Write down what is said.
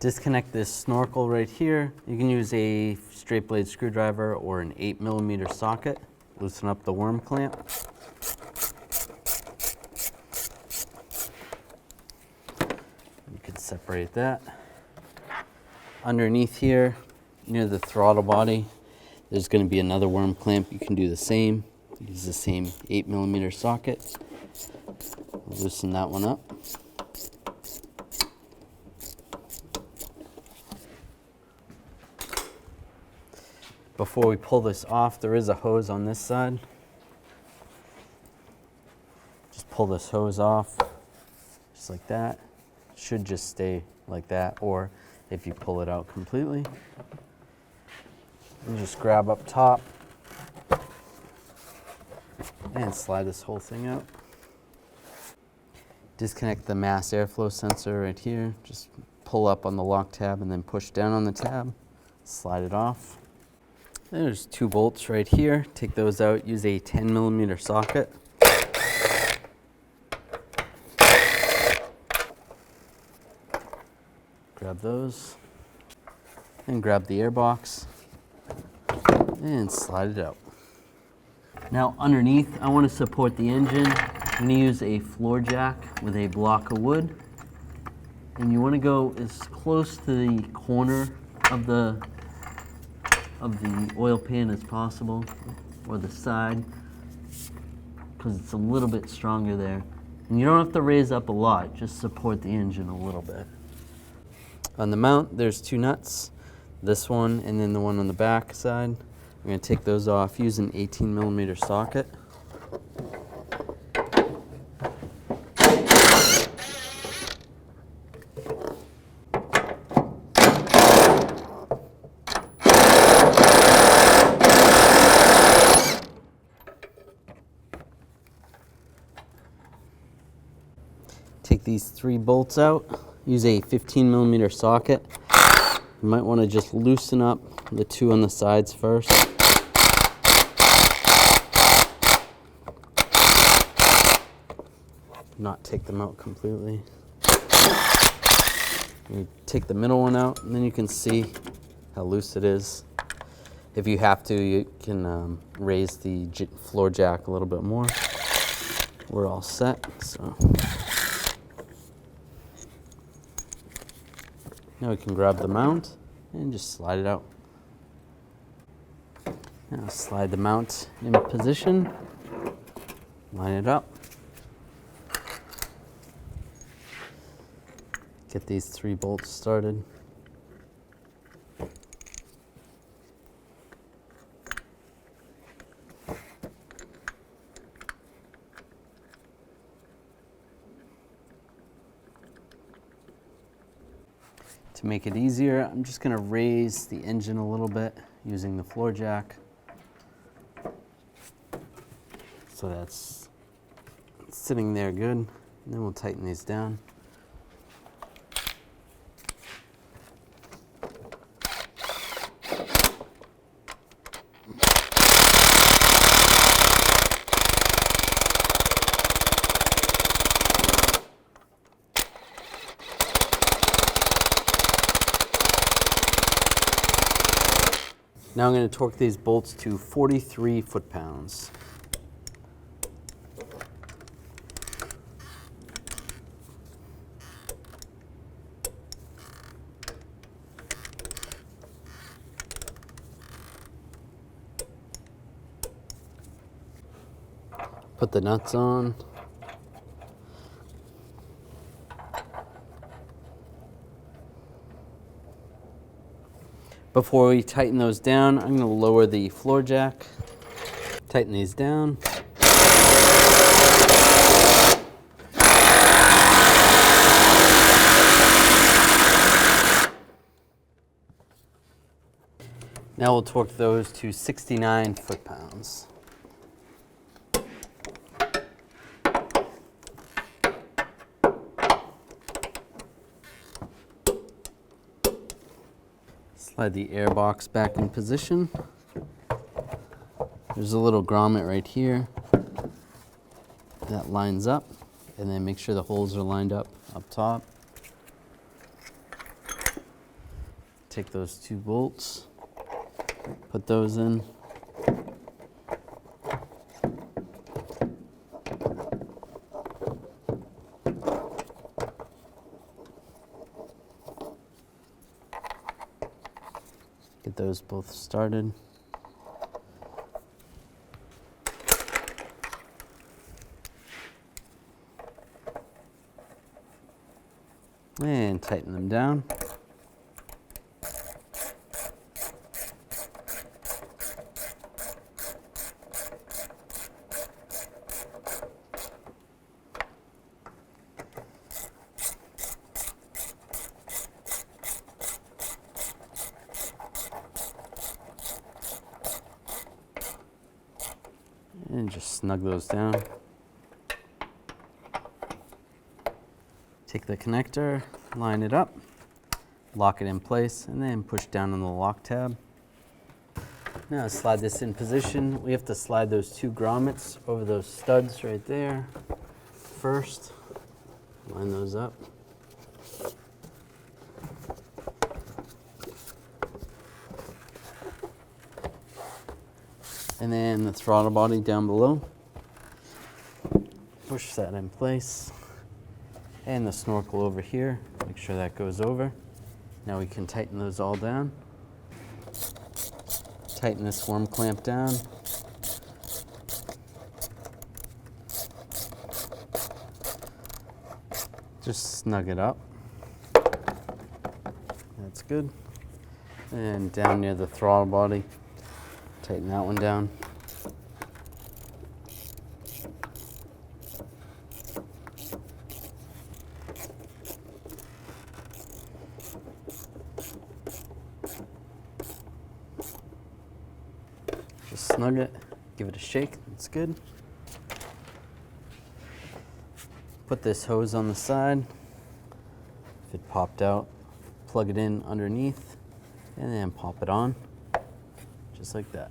Disconnect this snorkel right here. You can use a straight blade screwdriver or an 8mm socket. Loosen up the worm clamp. You can separate that. Underneath here, near the throttle body, there's going to be another worm clamp. You can do the same. Use the same 8mm socket. Loosen that one up. Before we pull this off, there is a hose on this side. Just pull this hose off, just like that. It should just stay like that, or if you pull it out completely, and just grab up top and slide this whole thing out. Disconnect the mass airflow sensor right here. Just pull up on the lock tab and then push down on the tab. Slide it off. There's 2 bolts right here. Take those out. Use a 10mm socket. Grab those. And grab the air box. And slide it out. Now underneath, I want to support the engine. I'm going to use a floor jack with a block of wood. And you want to go as close to the corner of the oil pan as possible, or the side, because it's a little bit stronger there. And you don't have to raise up a lot, just support the engine a little bit. On the mount, there's 2 nuts, this one and then the one on the back side. I'm going to take those off, use an 18mm socket. Take these 3 bolts out, use a 15mm socket. You might want to just loosen up the 2 on the sides first. Not take them out completely. You take the middle one out, and then you can see how loose it is. If you have to, you can raise the floor jack a little bit more. We're all set, so. Now we can grab the mount and just slide it out. Now slide the mount in position, line it up. Get these 3 bolts started. To make it easier, I'm just going to raise the engine a little bit using the floor jack. So that's sitting there good. And then we'll tighten these down. Now I'm going to torque these bolts to 43 foot-pounds. Put the nuts on. Before we tighten those down, I'm going to lower the floor jack, tighten these down. Now we'll torque those to 69 foot-pounds. Slide the air box back in position. There's a little grommet right here that lines up, and then make sure the holes are lined up top. take those 2 bolts, put those in. Get those both started. And tighten them down. And just snug those down. Take the connector, line it up, lock it in place, and then push down on the lock tab. Now slide this in position. We have to slide those 2 grommets over those studs right there first. Line those up. And then the throttle body down below. Push that in place. And the snorkel over here, make sure that goes over. Now we can tighten those all down. Tighten this worm clamp down. Just snug it up. That's good. And down near the throttle body, tighten that one down. Just snug it, give it a shake, that's good. Put this hose on the side. If it popped out, plug it in underneath and then pop it on, just like that.